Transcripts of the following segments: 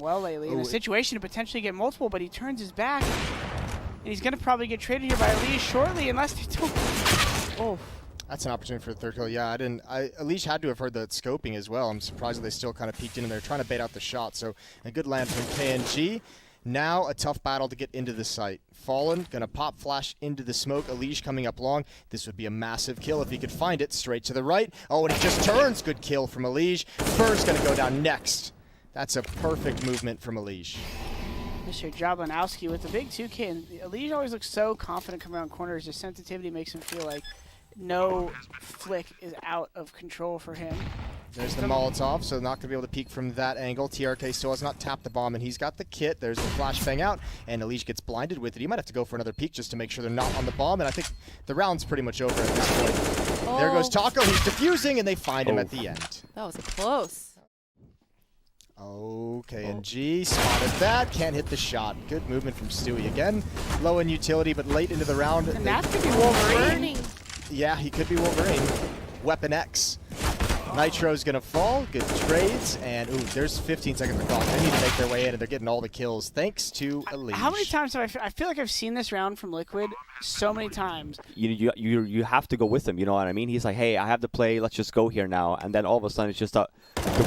well lately. In a situation to potentially get multiple, but he turns his back. And he's going to probably get traded here by Elise shortly, unless they don't. Oh. That's an opportunity for the third kill. Yeah, Elise had to have heard the scoping as well. I'm surprised that they still kind of peeked in and they're trying to bait out the shot. So a good land from KNG. Now a tough battle to get into the site. Fallen, gonna pop flash into the smoke. Elise coming up long. This would be a massive kill if he could find it. Straight to the right. Oh, and he just turns. Good kill from Elise. Fur's gonna go down next. That's a perfect movement from Elise. Mr. Jablanowski with the big 2K. And Elise always looks so confident coming around corners. His sensitivity makes him feel like no flick is out of control for him. There's the Molotov, so not going to be able to peek from that angle. TRK still has not tapped the bomb, and he's got the kit. There's the flashbang out, and Elise gets blinded with it. He might have to go for another peek just to make sure they're not on the bomb, and I think the round's pretty much over at this point. Oh. There goes Taco. He's defusing, and they find him at the end. That was a close. Okay, and G spotted that. Can't hit the shot. Good movement from Stewie again. Low in utility, but late into the round. And that could be Wolverine. Yeah, he could be Wolverine. Weapon X. Nitro's gonna fall. Good trades, and ooh, there's 15 seconds of clock. They need to make their way in, and they're getting all the kills thanks to Elise. How many times have I feel like I've seen this round from Liquid so many times. You have to go with him. You know what I mean? He's like, hey, I have to play. Let's just go here now. And then all of a sudden, it's just the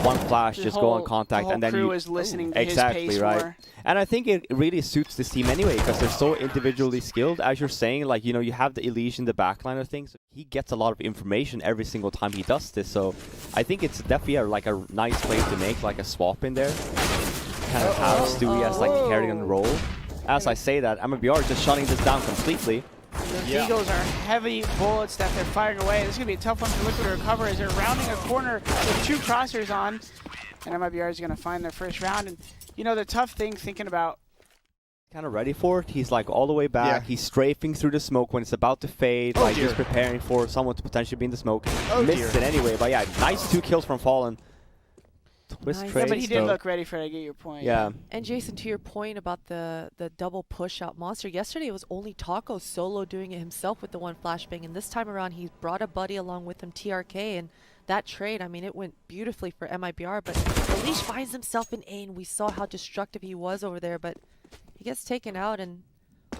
one flash, just go on contact, and then crew is listening to exactly his pace right. more. And I think it really suits this team anyway because they're so individually skilled. As you're saying, like you have the Elise in the backline of things. He gets a lot of information every single time he does this. So I think it's definitely like a nice play to make, like a swap in there. Kind of have Stewie as like a carry on the roll. As I say that, MIBR just shutting this down completely. The Eagles are heavy bullets that they're firing away. This is going to be a tough one for Liquid to recover as they're rounding a corner with 2 crossers on. And MIBR is going to find their first round. And, you know, the tough thing thinking about... Kind of ready for it. He's like all the way back. Yeah. He's strafing through the smoke when it's about to fade. Like he's preparing for someone to potentially be in the smoke. Missed it anyway. But yeah, nice 2 kills from Fallen. Twist nice. Yeah, but he didn't look ready for it, I get your point. Yeah. And Jason, to your point about the double push out monster, yesterday it was only Taco solo doing it himself with the one flashbang, and this time around he brought a buddy along with him, TRK, and that trade, I mean, it went beautifully for MIBR, but Elise finds himself in A, and we saw how destructive he was over there, but he gets taken out, and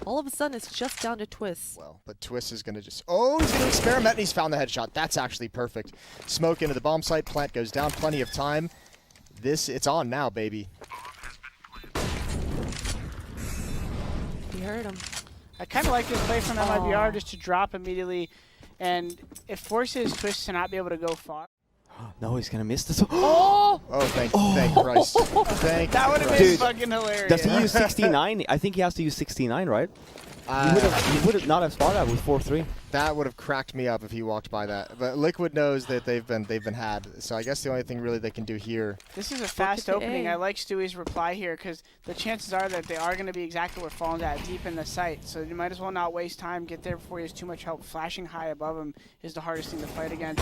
all of a sudden it's just down to Twist. Well, but Twist is going to just... Oh, he's going to experiment, and he's found the headshot. That's actually perfect. Smoke into the bomb site, plant goes down, plenty of time. It's on now, baby. You heard him. I kind of like this play from MIBR just to drop immediately, and it forces Twist to not be able to go far. No, he's gonna miss this. Oh, thank Christ. Thank that would have been fucking hilarious. Does he use 69? I think he has to use 69, right? He would have not have spotted that with 4-3. That would have cracked me up if he walked by that. But Liquid knows that they've been had. So I guess the only thing really they can do here. This is a fast opening. I like Stewie's reply here because the chances are that they are going to be exactly where Fallen's at, deep in the site. So you might as well not waste time, get there before he has too much help. Flashing high above him is the hardest thing to fight against.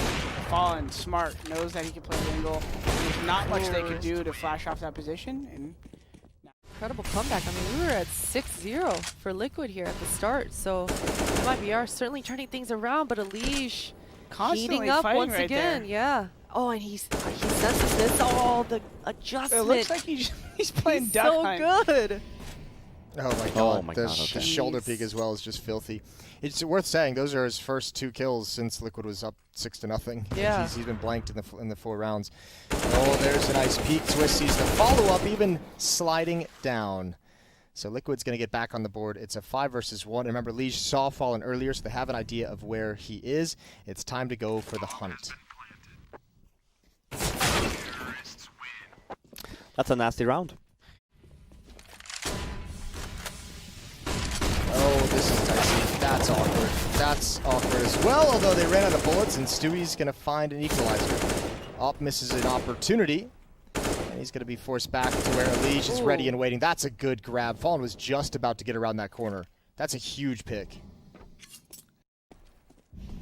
Fallen, smart, knows that he can play the angle. There's not much they could do to flash off that position. And incredible comeback. I mean, we were at 6-0 for Liquid here at the start, so MIBR certainly turning things around, but Elise heating up once right again. There. Yeah. Oh, and he senses this. Oh, the adjustment. It looks like he's playing duck so hunt. Good. Oh my god, the shoulder peek as well is just filthy. It's worth saying those are his first 2 kills since Liquid was up 6-0. Yeah. He's been blanked in the 4 rounds. Oh, there's a nice peek. Twist sees the follow-up, even sliding down. So Liquid's going to get back on the board. It's a 5 versus 1. Remember, Liege saw Fallen earlier, so they have an idea of where he is. It's time to go for the hunt. That's a nasty round. Oh, this is dicey. That's awkward. That's awkward as well, although they ran out of bullets, and Stewie's going to find an equalizer. Op misses an opportunity, and he's going to be forced back to where Elise is ready and waiting. That's a good grab. Fallen was just about to get around that corner. That's a huge pick.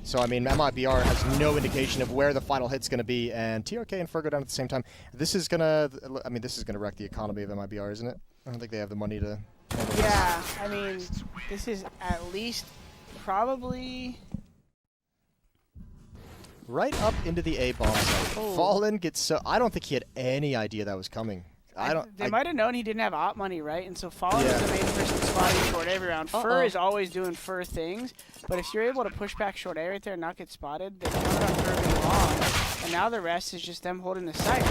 So, I mean, MIBR has no indication of where the final hit's going to be, and TRK and Fer go down at the same time. This is going to wreck the economy of MIBR, isn't it? I don't think they have the money to... Yeah, I mean, this is at least probably... Right up into the A bomb site. Fallen gets so... I don't think he had any idea that was coming. They might have known he didn't have op money, right? And so Fallen is the main person spotting short A every round. Fur is always doing Fur things, but if you're able to push back short A right there and not get spotted, they count on Fur being long. And now the rest is just them holding the site.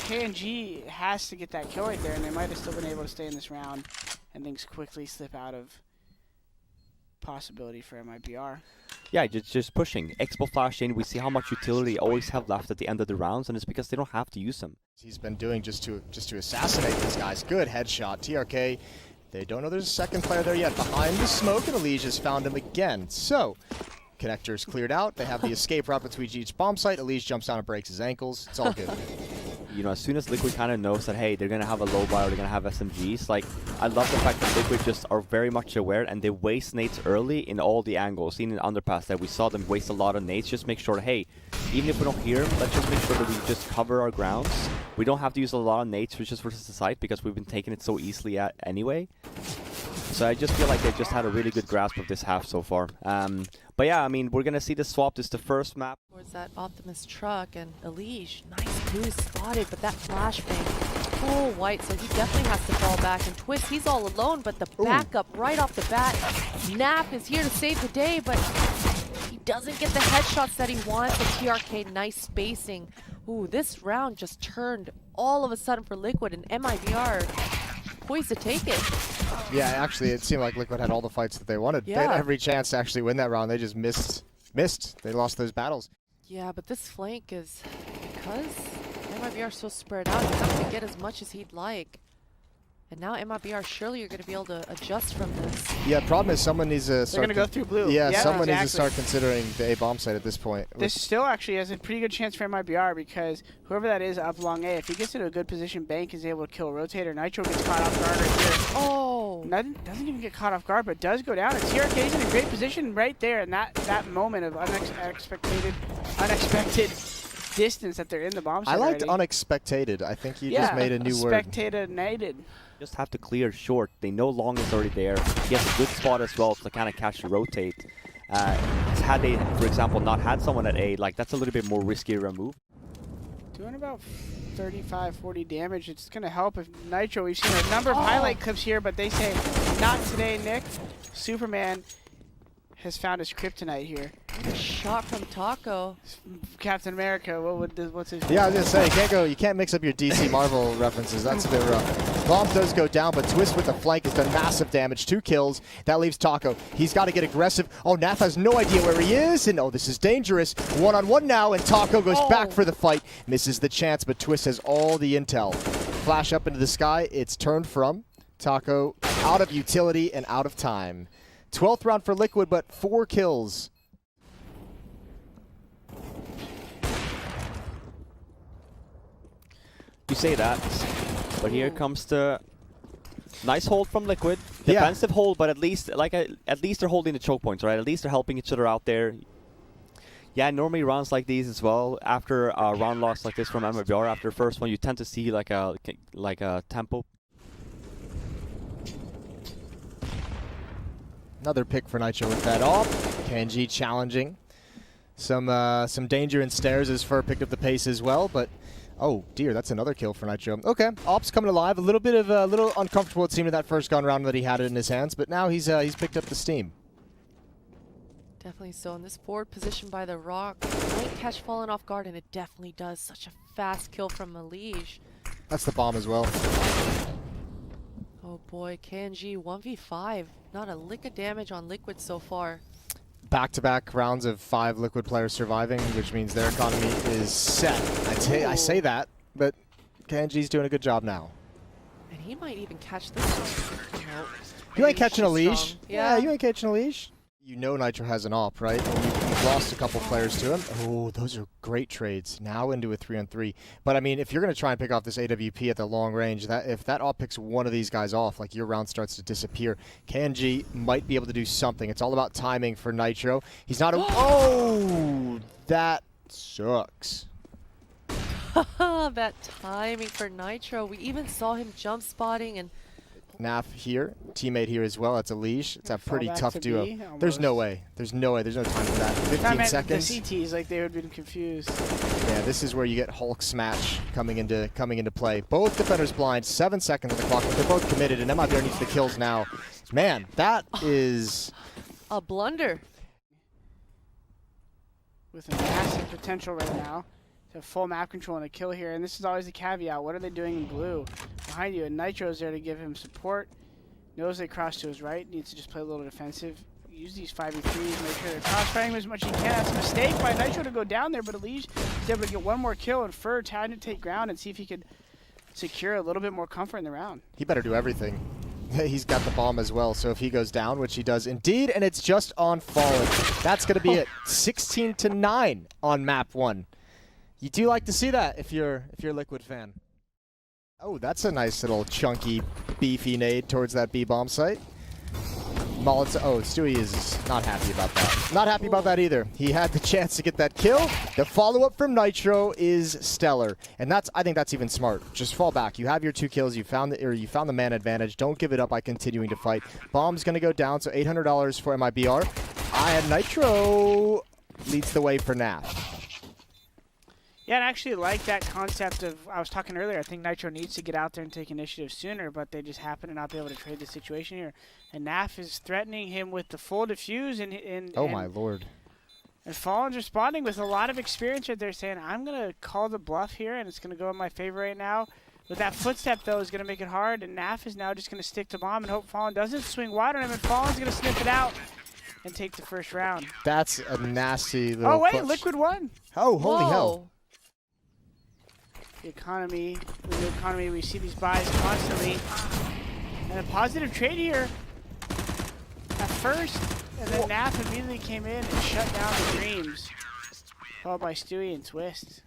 KNG has to get that kill right there, and they might have still been able to stay in this round, and things quickly slip out of possibility for MIBR. Yeah, just pushing. Expo flash in. We see how much utility they always have left at the end of the rounds, and it's because they don't have to use them. He's been doing just to assassinate these guys. Good headshot. TRK, they don't know there's a second player there yet. Behind the smoke, and Elige has found him again. So, connector's cleared out. They have the escape route between each bomb site. Elige jumps down and breaks his ankles. It's all good. You know, as soon as Liquid kind of knows that, hey, they're going to have a low bar, or they're going to have SMGs, like, I love the fact that Liquid just are very much aware, and they waste nades early in all the angles. Seen in underpass that we saw them waste a lot of nades. Just make sure, hey, even if we don't hear them, let's just make sure that we just cover our grounds. We don't have to use a lot of nades just versus the site, because we've been taking it so easily anyway. So I just feel like they've just had a really good grasp of this half so far. But yeah, I mean, we're going to see the swap. This is the first map. Towards that Optimus truck, and Elige, nice boost spotted, but that flashbang full white, so he definitely has to fall back. And Twist, he's all alone, but the backup right off the bat. Nap is here to save the day, but he doesn't get the headshots that he wants. And TRK, nice spacing. Ooh, this round just turned all of a sudden for Liquid, and MIBR poised to take it. Yeah, actually, it seemed like Liquid had all the fights that they wanted. Yeah. They had every chance to actually win that round. They just missed. They lost those battles. Yeah, but this flank is, because MIBR is so spread out, he's not going to get as much as he'd like. And now MIBR, surely you're going to be able to adjust from this. Yeah, problem is someone needs to start... They're going to go through blue. Yeah, someone needs to start considering the A bomb site at this point. This still actually has a pretty good chance for MIBR, because whoever that is up long A, if he gets into a good position, Bank is able to kill Rotator. Nitro gets caught off guard right here. Oh! Doesn't even get caught off guard, but does go down. And TRK's in a great position right there in that moment of unexpected distance that they're in the bomb site. I liked already. unexpected. I think you just made a new word. Spectator-nated. Just have to clear short. They know long is already there. He has a good spot as well to kind of catch the rotate. Had they, for example, not had someone at A, like, that's a little bit more riskier a move. Doing about 35, 40 damage. It's going to help if Nitro. We've seen a number of highlight clips here, but they say, not today, Nick. Superman has found his kryptonite here. A shot from Taco. Captain America, what's his Yeah, I was going to say, you can't mix up your DC Marvel references. That's a bit rough. Bomb does go down, but Twist with the flank has done massive damage. 2 kills. That leaves Taco. He's got to get aggressive. Oh, Naf has no idea where he is, and oh, this is dangerous. 1-on-1 now, and Taco goes back for the fight. Misses the chance, but Twist has all the intel. Flash up into the sky. It's turned from Taco out of utility and out of time. 12th round for Liquid, but 4 kills. You say that, but here comes the nice hold from Liquid. Defensive hold, but at least they're holding the choke points, right? At least they're helping each other out there. Yeah, normally rounds like these as well, after a round loss like this from MIBR, after the first one, you tend to see like a tempo. Another pick for Nitro with that off. Kanji challenging. Some danger in stairs as Fur picked up the pace as well, but oh dear, that's another kill for Nitro. Okay, Ops coming alive. A little uncomfortable it seemed in that first gun round that he had it in his hands, but now he's picked up the steam. Definitely so. In this forward position by the rock, might catch falling off guard, and it definitely does. Such a fast kill from Elige. That's the bomb as well. Oh boy, KNG 1v5. Not a lick of damage on Liquid so far. Back-to-back rounds of 5 Liquid players surviving, which means their economy is set. I say that, but KNG's doing a good job now. And he might even catch this one. Nope. You ain't catching a leash. Yeah, you ain't catching a leash. You know Nitro has an op, right? And you've lost a couple players to him. Oh, those are great trades. Now into a 3-on-3. But I mean, if you're going to try and pick off this AWP at the long range, if that op picks one of these guys off, like your round starts to disappear. KNG might be able to do something. It's all about timing for Nitro. He's not a... Oh, that sucks. that timing for Nitro. We even saw him jump spotting, and Naf here, teammate here as well. That's a leash. It's a pretty tough duo. B, There's no way. There's no way. There's no time for that. 15 seconds. The CTs, like they would have been confused. Yeah. Yeah, this is where you get Hulk smash coming into play. Both defenders blind, 7 seconds on the clock, but they're both committed, and MIBR needs the kills now. Man, that is a blunder. With a massive potential right now to full map control and a kill here, and this is always the caveat. What are they doing in blue? Behind you, and Nitro's there to give him support. Knows they cross to his right, needs to just play a little defensive. Use these 5v3s, make sure they're cross-firing as much as he can. That's a mistake by Nitro to go down there, but at least he's able to get one more kill, and Fur trying to take ground and see if he could secure a little bit more comfort in the round. He better do everything. He's got the bomb as well, so if he goes down, which he does indeed, and it's just on Fallen. That's going to be it. 16-9 on map 1. You do like to see that if you're a Liquid fan. Oh, that's a nice little chunky, beefy nade towards that B bomb site. Oh, Stewie is not happy about that. Not happy about that either. He had the chance to get that kill. The follow-up from Nitro is stellar, and I think that's even smart. Just fall back. You have your 2 kills. You found the man advantage. Don't give it up by continuing to fight. Bomb's gonna go down, so $800 for MIBR. And Nitro leads the way for NAF. Yeah, and I actually like that concept of, I was talking earlier, I think Nitro needs to get out there and take initiative sooner, but they just happen to not be able to trade the situation here. And NAF is threatening him with the full defuse, and oh my lord. And Fallen's responding with a lot of experience right there, saying, I'm going to call the bluff here, and it's going to go in my favor right now. But that footstep, though, is going to make it hard, and NAF is now just going to stick to bomb and hope Fallen doesn't swing wide on him, and Fallen's going to sniff it out and take the first round. That's a nasty little Oh, wait, clutch. Liquid won. Oh, holy Whoa. hell. The economy, the new economy, we see these buys constantly. And a positive trade here at first, and then NAF immediately came in and shut down the Dreams. Followed by Stewie and Twist.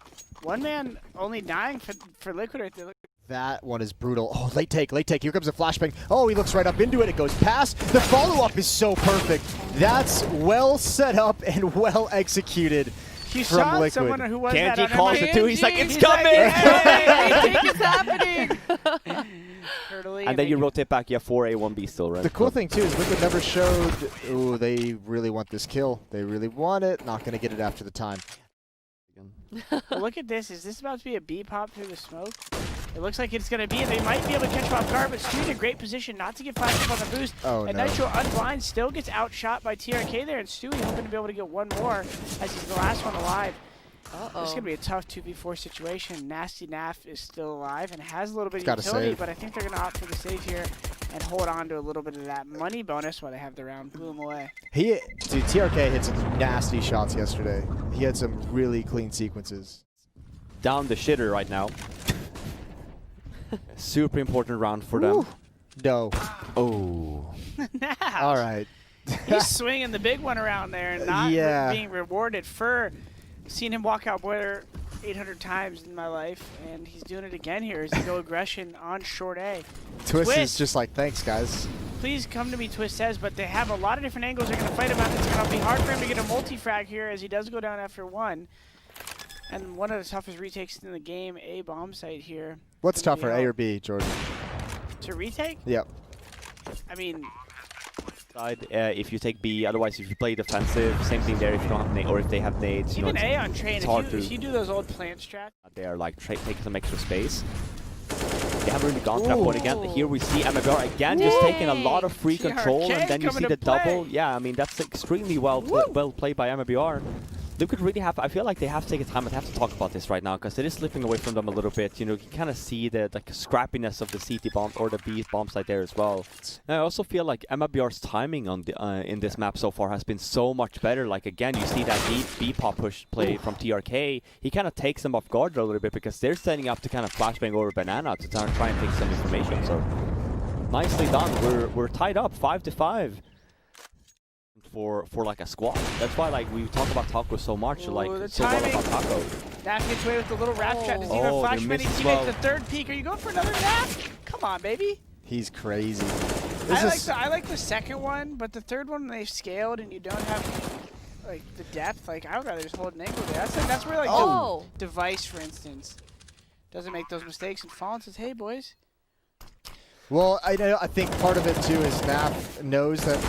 One man only dying for Liquid right there. That one is brutal. Oh, late take. Here comes a flashbang. Oh, he looks right up into it. It goes past. The follow-up is so perfect. That's well set up and well executed. You from saw Liquid. someone who was Kanji that on calls MIBR. it too. He's like, it's He's coming! like, hey, It's happening. Hurtling, And then they you can- rotate back, you have 4A1B still, right? The cool thing, too, is Liquid never showed, ooh, they really want this kill. They really want it. Not going to get it after the time. Well, look at this. Is this about to be a B pop through the smoke? It looks like it's going to be. They might be able to catch him off guard, but Stewie's in a great position not to get flashed up on the boost. Oh, and no. Nitro unblind still gets outshot by TRK there, and Stewie hoping to be able to get one more as he's the last one alive. This is going to be a tough 2v4 situation. Nasty NAF is still alive and has a little bit of Gotta utility, save. but I think they're going to opt for the save here and hold on to a little bit of that money bonus while they have the round. Blew him away. Dude, TRK hit some nasty shots yesterday. He had some really clean sequences. Down the shitter right now. Super important round for them. Ooh. No. Oh. NAF. All right. He's swinging the big one around there and not Yeah. being rewarded for seeing him walk out Boiler 800 times in my life, and he's doing it again here as he go aggression on short A. Twist is just like, thanks, guys. Please come to me, Twist says, but they have a lot of different angles they're going to fight him out. It's going to be hard for him to get a multi-frag here as he does go down after one. And one of the toughest retakes in the game, A bomb site here. What's tougher, A or B, Jordan? To retake? Yep. I mean, Side, if you take B, otherwise if you play defensive, same thing there if you don't have or if they have nades. You even know, A on train, it's hard if you do those old plant strats. they are like taking some extra space. They haven't really gone to that point again. Here we see MIBR again just taking a lot of free control, TRK and then you see coming the to play. double. Yeah, I mean that's extremely well played by MIBR. Liquid really have. I feel like they have to take a time. I have to talk about this right now because it is slipping away from them a little bit. You know, you can kind of see the scrappiness of the CT bomb or the B bomb site there as well. And I also feel like MIBR's timing on the in this map so far has been so much better. Like again, you see that B pop push play from TRK. He kind of takes them off guard a little bit because they're setting up to kind of flashbang over Banana to try and take some information. So nicely done. We're tied up 5-5. For like a squad. That's why like we talk about Taco so much. Ooh, Like the so well timing. about Taco. NAF gets away with the little wrap shot. Does he even Oh, flash they many missed as teammates? well. The third peak. Are you going for another NAF? Come on, baby. He's crazy. I like the second one, but the third one they've scaled and you don't have like the depth. Like I would rather just hold an angle there. That's where like Oh. the device, for instance, doesn't make those mistakes. And Fallen says, "Hey boys." Well, I think part of it too is NAF knows that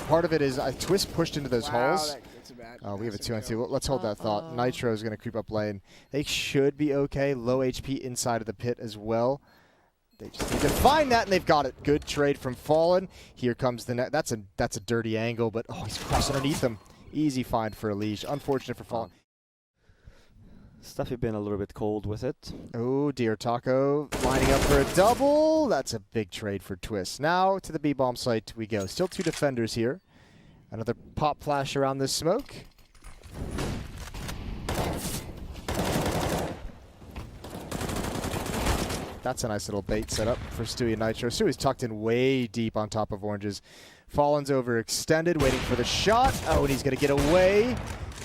part of it is Twist pushed into those Wow, holes. that That's a bad. Oh, we have a massive 2-on-2. kill. Let's hold that thought. Nitro is going to creep up lane. They should be okay. Low HP inside of the pit as well. They just need to find that, and they've got it. Good trade from Fallen. Here comes the net. That's a dirty angle, but oh, he's crossed underneath them. Easy find for Elige. Unfortunate for Fallen. Stuffy been a little bit cold with it. Oh dear, Taco lining up for a double. That's a big trade for Twist. Now to the B-bomb site we go. Still 2 defenders here. Another pop flash around this smoke. That's a nice little bait setup for Stewie and Nitro. Stewie's tucked in way deep on top of Oranges. Fallen's overextended, waiting for the shot. Oh, and he's going to get away.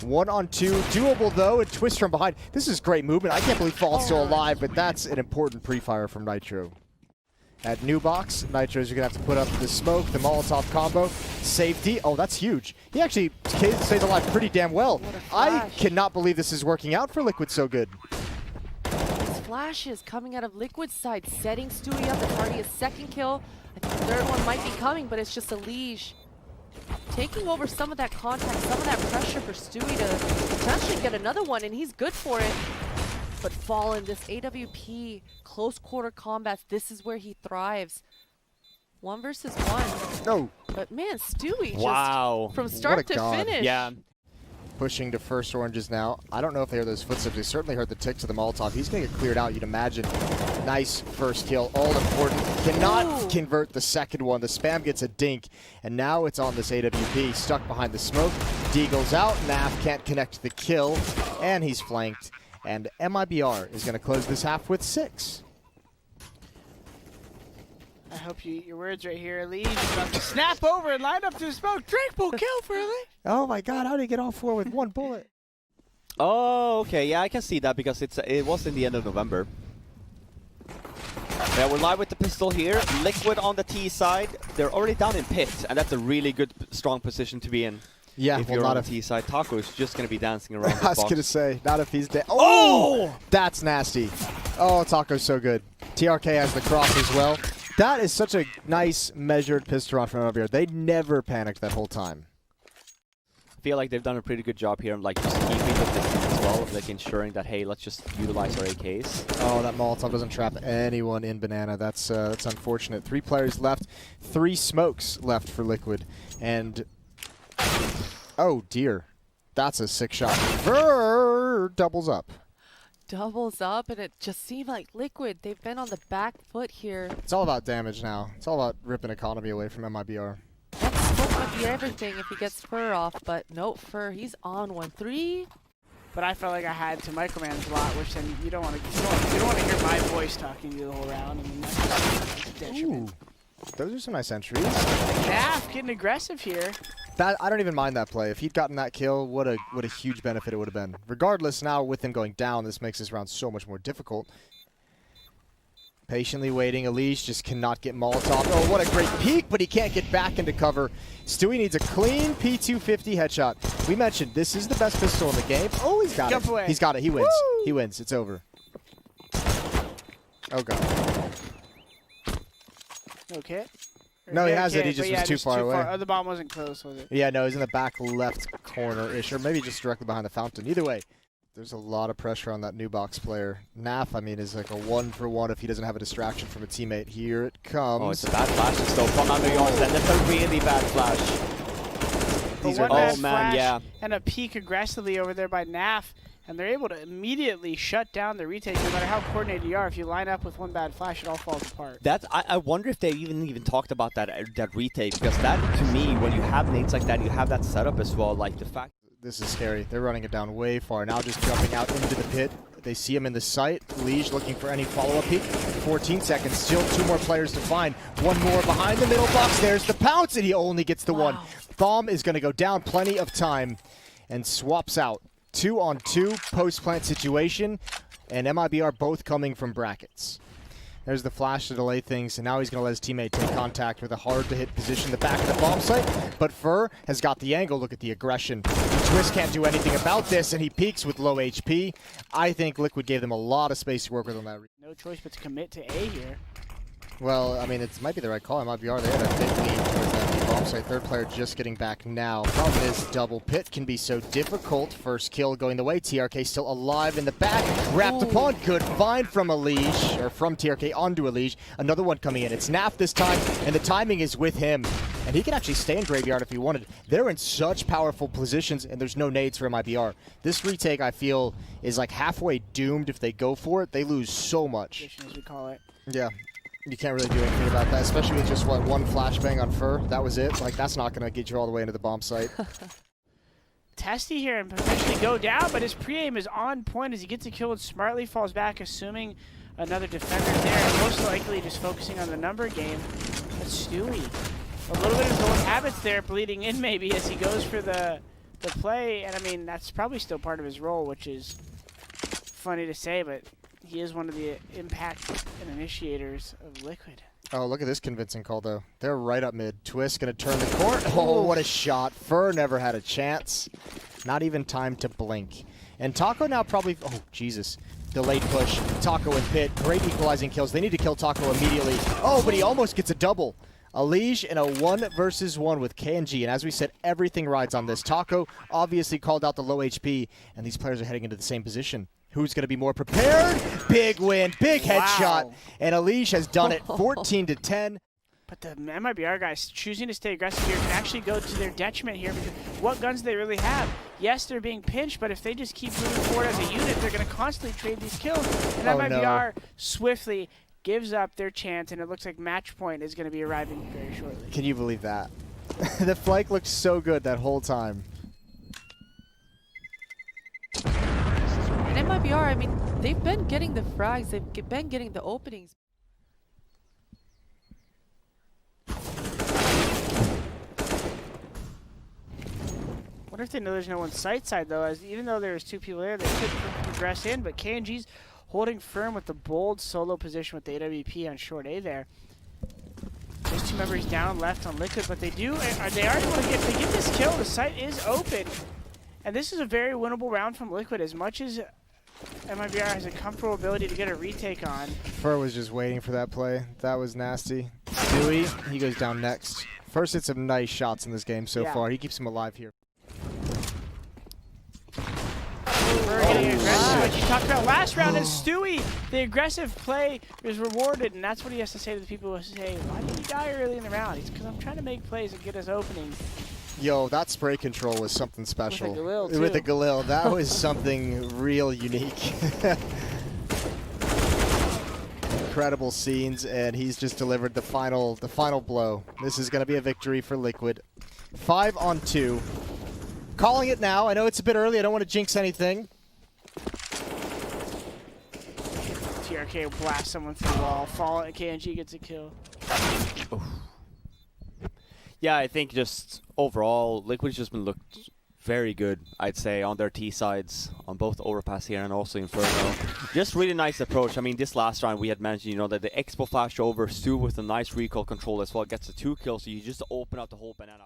1-on-2, doable though, and Twist from behind. This is great movement. I can't believe Fallen's still alive, but that's an important pre-fire from Nitro. At new box, Nitro's going to have to put up the smoke, the Molotov combo, safety. Oh, that's huge. He actually stays alive pretty damn well. I cannot believe this is working out for Liquid so good. Flashes coming out of Liquid's side, setting Stewie up. It's already his second kill. I think the third one might be coming, but it's just Elige taking over some of that contact, some of that pressure for Stewie to potentially get another one, and he's good for it. But Fallen, this AWP, close quarter combats, this is where he thrives. 1 versus 1. No. But man, Stewie Wow. just from start to god. finish. Yeah. Pushing to first Oranges now. I don't know if they heard those footsteps. They certainly heard the ticks of the Molotov. He's going to get cleared out, you'd imagine. Nice first kill. All important. Cannot convert the second one. The spam gets a dink. And now it's on this AWP. Stuck behind the smoke. Deagle's out. Naf can't connect the kill. And he's flanked. And MIBR is going to close this half with 6. I hope you eat your words right here. Elige is about to snap over and line up to the smoke. Triple kill for Elige. Oh my god, how did he get all 4 with 1 bullet? Oh, okay. Yeah, I can see that because it was in the end of November. Yeah, we're live with the pistol here. Liquid on the T side. They're already down in pit, and that's a really good, strong position to be in. Yeah, if well, you're not on the T side, Taco is just going to be dancing around this I was box. going to say, not if he's dead. Oh! That's nasty. Oh, Taco's so good. TRK has the cross as well. That is such a nice, measured pistol round from over here. They never panicked that whole time. I feel like they've done a pretty good job here, like just keeping the distance as well, like ensuring that, hey, let's just utilize our AKs. Oh, that Molotov doesn't trap anyone in Banana. That's unfortunate. 3 players left, 3 smokes left for Liquid, and oh dear, that's a 6-shot. Ver doubles up. Doubles up, and it just seemed like Liquid, they've been on the back foot here. It's all about damage now. It's all about ripping economy away from MIBR. That smoke might be everything if he gets Fur off, but no, Fur, he's on 1-3. But I felt like I had to micromanage a lot, which then you don't want to hear my voice talking to you the whole round. I mean, that's a detriment. Ooh, those are some nice entries. Calf getting aggressive here. That I don't even mind that play. If he'd gotten that kill, what a huge benefit it would have been. Regardless, now with him going down, this makes this round so much more difficult. Patiently waiting, Elige just cannot get Molotov. Oh, what a great peek, but he can't get back into cover. Stewie needs a clean P250 headshot. We mentioned this is the best pistol in the game. Oh, he's got it. Away. He's got it. He wins. Woo! He wins. It's over. Oh, God. Okay. No, he has it. He just was too far away. Oh, the bomb wasn't close, was it? Yeah, no, he's in the back left corner-ish, or maybe just directly behind the fountain. Either way, there's a lot of pressure on that new box player. Naf, I mean, is like a 1-for-1 if he doesn't have a distraction from a teammate. Here it comes. Oh, it's a bad flash still from under yours, and it's a really bad flash. These are oh, man, flash yeah. And a peek aggressively over there by Naf. And they're able to immediately shut down the retake. No matter how coordinated you are, if you line up with one bad flash, it all falls apart. I wonder if they even talked about that retake, because that, to me, when you have nades like that, you have that setup as well. Like the fact. This is scary. They're running it down way far. Now just jumping out into the pit. They see him in the sight. Elige looking for any follow-up peek. 14 seconds. Still 2 more players to find. 1 more behind the middle box. There's the pounce, and he only gets the 1. Thom is going to go down. Plenty of time. And swaps out. 2-on-2 post-plant situation, and MIBR both coming from brackets. There's the flash to delay things, and now he's going to let his teammate take contact with a hard-to-hit position, the back of the bomb site. But Fur has got the angle. Look at the aggression. Twist can't do anything about this, and he peaks with low HP. I think Liquid gave them a lot of space to work with on that. No choice but to commit to A here. Well, I mean, it might be the right call. MIBR, they had a big lead towards that. bomb site. Third player just getting back now. Problem is, double pit can be so difficult. First kill going the way. TRK still alive in the back. Wrapped upon. Good find from Elige, or from TRK onto Elige. Another one coming in. It's Naf this time, and the timing is with him. And he can actually stay in Graveyard if he wanted. They're in such powerful positions, and there's no nades for MIBR. This retake, I feel, is like halfway doomed if they go for it. They lose so much. As we call it. Yeah. You can't really do anything about that, especially with just, what, one flashbang on Fur. That was it. Like, that's not going to get you all the way into the bomb site. Testy here and potentially go down, but his pre-aim is on point as he gets a kill and smartly falls back, assuming another defender there, and most likely just focusing on the number game. But Stewie, a little bit of his old habits there bleeding in maybe as he goes for the play, and I mean, that's probably still part of his role, which is funny to say, but he is one of the impact and initiators of Liquid. Oh, look at this convincing call, though. They're right up mid. Twist going to turn the court. Oh, what a shot. Fur never had a chance. Not even time to blink. And Taco now probably... Oh, Jesus. Delayed push. Taco and Pit. Great equalizing kills. They need to kill Taco immediately. Oh, but he almost gets a double. Elige in a 1 versus 1 with KNG. And as we said, everything rides on this. Taco obviously called out the low HP, and these players are heading into the same position. Who's going to be more prepared? Big win, big headshot, and Elige has done it 14-10. But the MIBR guys choosing to stay aggressive here can actually go to their detriment here because what guns do they really have? Yes, they're being pinched, but if they just keep moving forward as a unit, they're going to constantly trade these kills. And MIBR swiftly gives up their chance, and it looks like match point is going to be arriving very shortly. Can you believe that? The flank looked so good that whole time. And MIBR, I mean, they've been getting the frags, they've been getting the openings. Wonder if they know there's no one side though, as even though there's two people there, they could progress in, but KNG's holding firm with the bold solo position with the AWP on short A there. Those two members down left on Liquid, but they are able to get, if they get this kill, the site is open. And this is a very winnable round from Liquid, as much as MIBR has a comfortable ability to get a retake on. Fur was just waiting for that play. That was nasty. Dewey, he goes down next. First hit some nice shots in this game so far. He keeps him alive here. Fur getting aggressive, like you talked about last round, and Stewie, the aggressive play is rewarded, and that's what he has to say to the people who say, why did he die early in the round? He's because I'm trying to make plays and get us openings. Yo, that spray control was something special. With a Galil, too. With a Galil, that was something real unique. Incredible scenes, and he's just delivered the final blow. This is going to be a victory for Liquid. 5-on-2. Calling it now. I know it's a bit early. I don't want to jinx anything. TRK will blast someone through the wall. Fall, and KNG gets a kill. Oof. Yeah, I think just overall, Liquid's just been looked very good, I'd say, on their T sides, on both Overpass here and also Inferno. Just really nice approach. I mean, this last round we had mentioned, you know, that the Expo flash over, Stu with a nice recoil control as well, gets the 2 kills, so you just open up the whole banana.